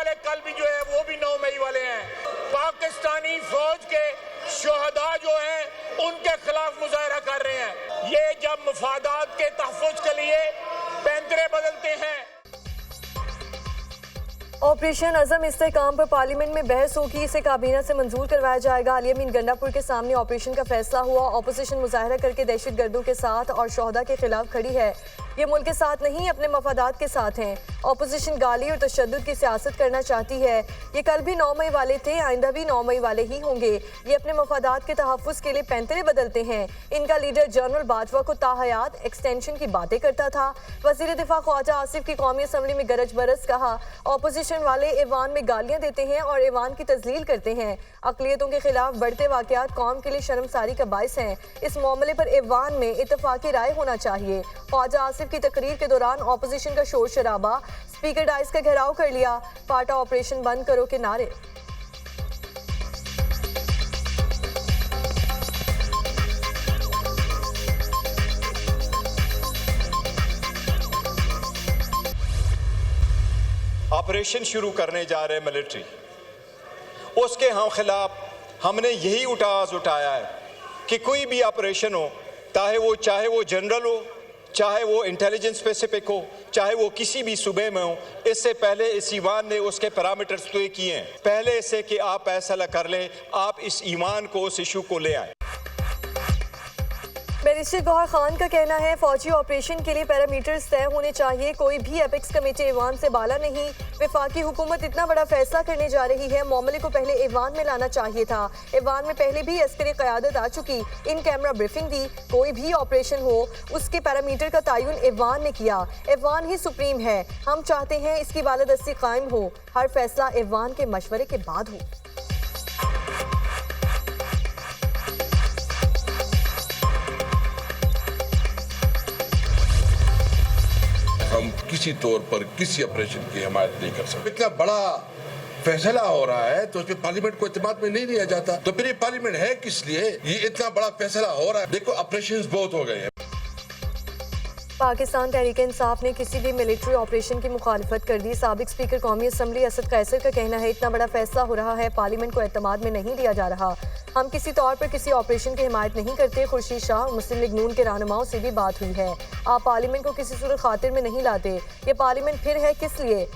वाले कल भी जो है वो भी 9 मई वाले हैं। पाकिस्तानी फौज के शोहदा जो हैं उनके खिलाफ मुजाहरा कर रहे हैं। ये जब मफादात के तहफ़्फ़ुज़ के लिए पैंतरे बदलते हैं। ऑपरेशन अज़म इस्तेहकाम पर पार्लियामेंट में बहस होगी, इसे काबीना से मंजूर करवाया जाएगा। अली अमीन गंडापुर के सामने ऑपरेशन का फैसला हुआ। ऑपोजिशन मुजाहरा करके दहशतगर्दों के साथ और शोहदा के खिलाफ खड़ी है। ये मुल्क के साथ नहीं, अपने मफादात के साथ हैं। ऑपोजिशन गाली और तशद्दुद की सियासत करना चाहती है। ये कल भी 9 मई वाले थे, आइंदा भी 9 मई वाले ही होंगे। ये अपने मफादात के तहफ़्फ़ुज़ के लिए पैंतरे बदलते हैं। इनका लीडर जनरल बाजवा को ताहयात एक्सटेंशन की बातें करता था। वज़ीर दिफा ख्वाजा आसिफ की कौमी असम्बली में गरज बरस कहा। ऑपोजिशन वाले ऐवान में गालियां देते हैं और ऐवान की तज़लील करते हैं। अक़लियतों के खिलाफ बढ़ते वाक़यात कौम के लिए शर्मसारी का बाइस हैं। इस मामले पर ऐवान में इत्तफ़ाक़ी राय होना चाहिए। ख्वाजा आसिफ की तकरीर के दौरान ऑपोजिशन का शोर शराबा, स्पीकर डाइस का घेराव कर लिया। पाटा ऑपरेशन बंद करो के नारे। ऑपरेशन शुरू करने जा रहे मिलिट्री, उसके हम खिलाफ हमने यही आवाज़ उठाया है कि कोई भी ऑपरेशन हो, चाहे वो जनरल हो, चाहे वो इंटेलिजेंस स्पेसिफिक हो, चाहे वो किसी भी सूबे में हो, इससे पहले इस ईवान ने उसके पैरामीटर्स तय किए हैं। पहले इससे कि आप फैसला कर लें, आप इस ईमान को, उस इशू को ले आए। बैरिस्टर गौहर खान का कहना है फौजी ऑपरेशन के लिए पैरामीटर्स तय होने चाहिए। कोई भी एपेक्स कमेटी ऐवान से बाला नहीं। वफाकी हुकूमत इतना बड़ा फैसला करने जा रही है, मामले को पहले ऐवान में लाना चाहिए था। ऐवान में पहले भी अस्करी क़यादत आ चुकी, इन कैमरा ब्रीफिंग दी। कोई भी ऑपरेशन हो उसके पैरामीटर का तयन ऐवान ने किया। ऐवान ही सुप्रीम है। हम चाहते हैं इसकी बालादस्ती कायम हो। हर फैसला ऐवान के मशवरे के बाद हो। हम किसी तौर पर किसी ऑपरेशन की हिमायत नहीं कर सकते। इतना बड़ा फैसला हो रहा है तो उसमें पार्लियामेंट को इत्तेमाद में नहीं लिया जाता, तो फिर ये पार्लियामेंट है किस लिए? ये इतना बड़ा फैसला हो रहा है, देखो ऑपरेशंस बहुत हो गए हैं। पाकिस्तान तहरीक इंसाफ ने किसी भी मिलिट्री ऑपरेशन की मुखालफत कर दी। साबिक स्पीकर कौमी असम्बली असद कैसर का कहना है इतना बड़ा फैसला हो रहा है, पार्लियामेंट को एतमाद में नहीं लिया जा रहा। हम किसी तौर पर किसी ऑपरेशन की हिमायत नहीं करते। खुर्शीद शाह और मुस्लिम लीग नून के रहनुमाओं से भी बात हुई है। आप पार्लियामेंट को किसी सूरत खातिर में नहीं लाते। ये पार्लियामेंट फिर है किस लिए?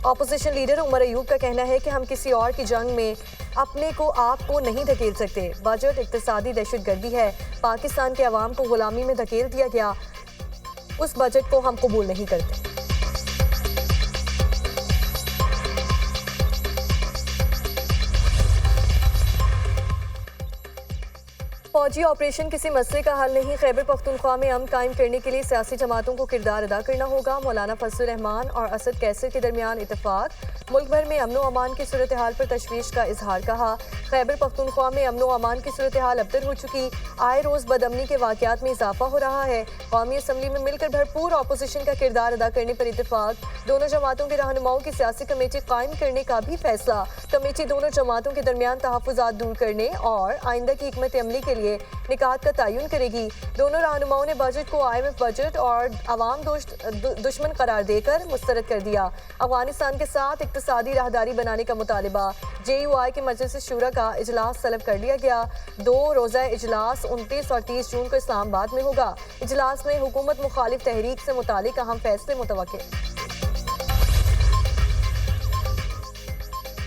ऑपोजिशन लीडर उमर अयूब का कहना है कि हम किसी और की जंग में अपने को आप को नहीं धकेल सकते। बजट इक्तिसादी दहशतगर्दी है। पाकिस्तान के अवाम को गुलामी में धकेल दिया गया, उस बजट को हम कबूल नहीं करते। फौजी ऑपरेशन किसी मसले का हल नहीं। खैबर पख्तूनख्वा में अमन कायम करने के लिए सियासी जमातों को किरदार अदा करना होगा। मौलाना फजलुर रहमान और असद कैसर के दरमियान इत्तेफाक। मुल्क भर में अमनो अमान की सूरत हाल पर तशवीश का इजहार कहा। खैबर पख्तूनख्वा में अमनो अमान की सूरत हाल अबतर हो चुकी। आए रोज़ बदअमनी के वाक़यात में इजाफा हो रहा है। कौमी असम्बली में मिलकर भरपूर अपोजिशन का किरदार अदा करने पर इत्तेफाक। दोनों जमातों के रहनुमाओं की सियासी कमेटी कायम करने का भी फैसला। कमेटी दोनों जमातों के दरमियान तहफ़्फ़ुज़ात दूर करने और आइंदा की हिकमत अमली के लिए निकात का तयन करेगी। दोनों रहनुमाओं ने बजट को IMF बजट और अवाम दुश्मन करार देकर मुस्तरद कर दिया। अफगानिस्तान के साथ इक्तिसादी राहदारी बनाने का मुतालिबा। JUI के मजलिस शूरा का इजलास तलब कर लिया गया। 2 रोज़ा इजलास 29 और 30 जून को इस्लामाबाद में होगा। इजलास में हुकूमत मुखालिफ तहरीक से मुतालिक अहम फैसले मुतवक्किल।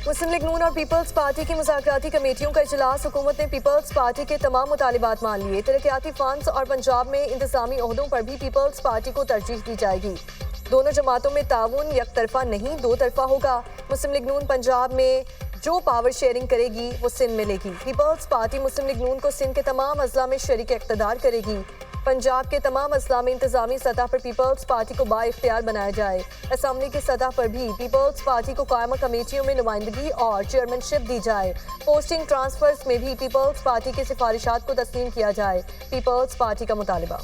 मुस्लिम लीग नून और पीपल्स पार्टी की मुज़ाकराती कमेटियों का इजलास। हुकूमत ने पीपल्स पार्टी के तमाम मुतालिबात मान लिए। तरक्याती फंड्स और पंजाब में इंतजामी ओहदों पर भी पीपल्स पार्टी को तरजीह दी जाएगी। दोनों जमातों में ताउन एक तरफा नहीं 2 तरफा होगा। मुस्लिम लीग नून पंजाब में जो पावर शेयरिंग करेगी वो सिंध में लेगी। पीपल्स पार्टी मुस्लिम लीग नून को सिंध के तमाम अजला में शरीक इक़्तिदार करेगी। पंजाब के तमाम अजला में इंतजामी सतह पर पीपल्स पार्टी को बाइख्तियार बनाया जाए। असम्बली की सतह पर भी पीपल्स पार्टी को कायमा कमेटियों में नुमाइंदगी और चेयरमैनशिप दी जाए। पोस्टिंग ट्रांसफर्स में भी पीपल्स पार्टी की सिफारिशात को तस्लीम किया जाए। पीपल्स पार्टी का मुतालिबा।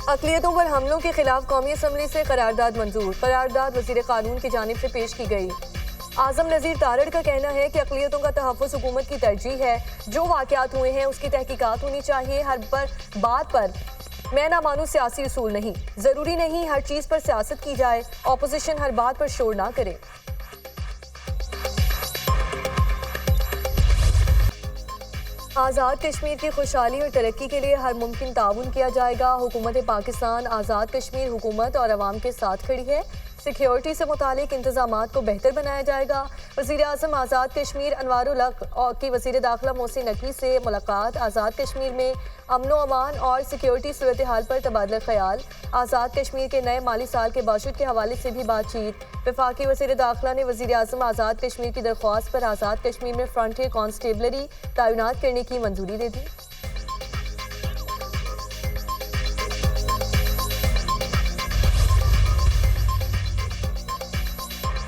अक़लियतों पर हमलों के खिलाफ कौमी असम्बली से करारदाद मंजूर। करारदाद वज़ीर कानून की जानिब से पेश की गई। आजम नज़ीर तारड़ का कहना है कि अक़लियतों का तहफ़्फ़ुज़ हुकूमत की तरजीह है। जो वाक़यात हुए हैं उसकी तहकीकात होनी चाहिए। हर बात पर मैं ना मानूं सियासी उसूल नहीं। ज़रूरी नहीं हर चीज़ पर सियासत की जाए। ऑपोजिशन हर बात पर शोर ना करे। आज़ाद कश्मीर की खुशहाली और तरक्की के लिए हर मुमकिन ताउन किया जाएगा। हुकूमत पाकिस्तान आज़ाद कश्मीर हुकूमत और अवाम के साथ खड़ी है। सिक्योरिटी से मुतालिक इंतजामात को बेहतर बनाया जाएगा। वज़ीर आज़म आज़ाद कश्मीर अनवारुल हक की वज़ीर दाखिला मोहसिन नकवी से मुलाकात। आज़ाद कश्मीर में अमनो अमान और सिक्योरिटी सूरत हाल पर तबादला ख्याल। आज़ाद कश्मीर के नए माली साल के बजट के हवाले से भी बातचीत। वफाकी वज़ीर दाखिला ने वज़ीर आज़म आज़ाद कश्मीर की दरख्वास्त पर आज़ाद कश्मीर में फ्रंटियर कॉन्स्टेबलरी तैनात करने की मंजूरी दे दी।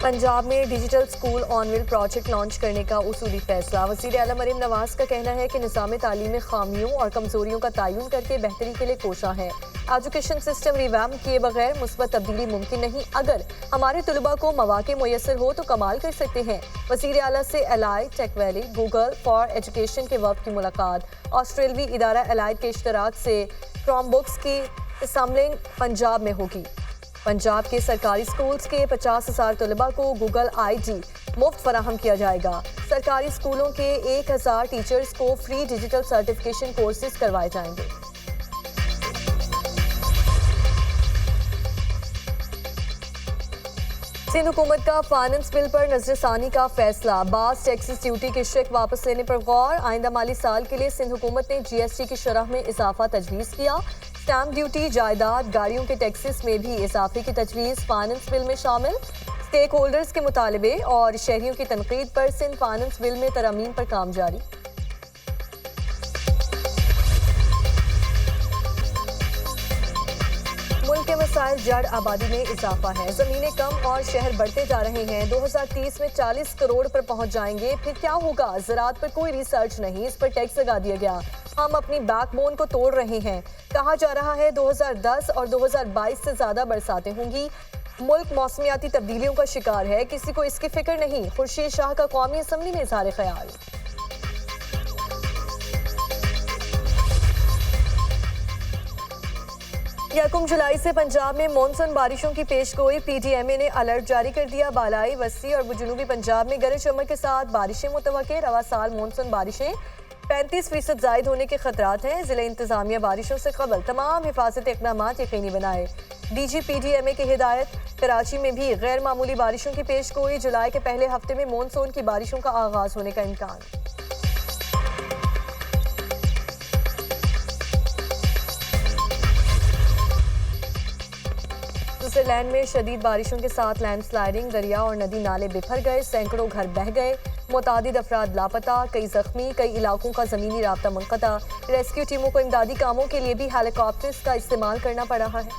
पंजाब में digital school on wheel project launch करने का उसूली फैसला। वज़ीर आला मरीम नवाज का कहना है कि निज़ाम तालीम में खामियों और कमजोरियों का तयन करके बेहतरी के लिए कोशा है। एजुकेशन सिस्टम रिवैम्प किए बगैर मुस्बत तब्दीली मुमकिन नहीं। अगर हमारे तलबा को मौके मुयसर हो तो कमाल कर सकते हैं। वज़ीर आला से allied tech valley Google for education के वक्त की मुलाकात। ऑस्ट्रेलवी इदारा एलाइड के इश्तराक से क्रोमबुक्स की असम्बलिंग पंजाब में होगी। पंजाब के सरकारी स्कूल्स के 50,000 तलबा को गूगल ID मुफ्त फराहम किया जाएगा। सरकारी स्कूलों के 1,000 टीचर्स को फ्री डिजिटल सर्टिफिकेशन कोर्सेज करवाए जाएंगे। सिंध हुकूमत का फाइनेंस बिल पर नजरसानी का फैसला। बास टैक्सेस ड्यूटी के शेक वापस लेने पर गौर। आइंदा माली साल के लिए सिंध हुकूमत ने GST की शरह में इजाफा तजवीज़ किया। स्टैम्प ड्यूटी जायदाद गाड़ियों के टैक्सेस में भी इजाफे की तजवीज़ फाइनेंस बिल में शामिल। स्टेक होल्डर्स के मुतालबे और शहरियों की तनकीद पर सिंध फाइनेंस बिल में तरमीम पर काम जारी। मुल्क के मसाइल जड़ आबादी में इजाफा है। ज़मीनें कम और शहर बढ़ते जा रहे हैं। 2030 में 40 करोड़ पर पहुंच जाएंगे। फिर क्या होगा? ज़राअत पर कोई रिसर्च नहीं, इस पर टैक्स लगा दिया गया। हम अपनी बैकबोन को तोड़ रहे हैं। कहा जा रहा है 2010 और 2022 से ज़्यादा बरसातें होंगी। मुल्क मौसमियाती तब्दीलियों का शिकार है, किसी को इसकी फिक्र नहीं। खुर्शीद शाह का कौमी असम्बली में इज़हार ख्याल। यकम जुलाई से पंजाब में मानसून बारिशों की पेशगोई। PTMA ने अलर्ट जारी कर दिया। बालाई, वस्ती और जनूबी पंजाब में गरज चमक के साथ बारिशें मुतवक्के। रवा साल मानसून बारिशें 35% जायद होने के खतरात हैं। जिले इंतजामिया बारिशों से कबल तमाम हिफाजती इक़दाम यकीनी बनाए। DG PTMA की हिदायत। कराची में भी गैर मामूली बारिशों की पेशगोई। जुलाई के पहले हफ्ते में मानसून की बारिशों का आगाज होने का इम्कान। स्विट्जरलैंड में शदीद बारिशों के साथ लैंडस्लाइडिंग। दरिया और नदी नाले बिखर गए। सैकड़ों घर बह गए। मुतादिद अफराद लापता, कई जख्मी। कई इलाकों का ज़मीनी राब्ता मुनक़ता। रेस्क्यू टीमों को इमदादी कामों के लिए भी हेलीकॉप्टर्स का इस्तेमाल करना पड़ रहा है।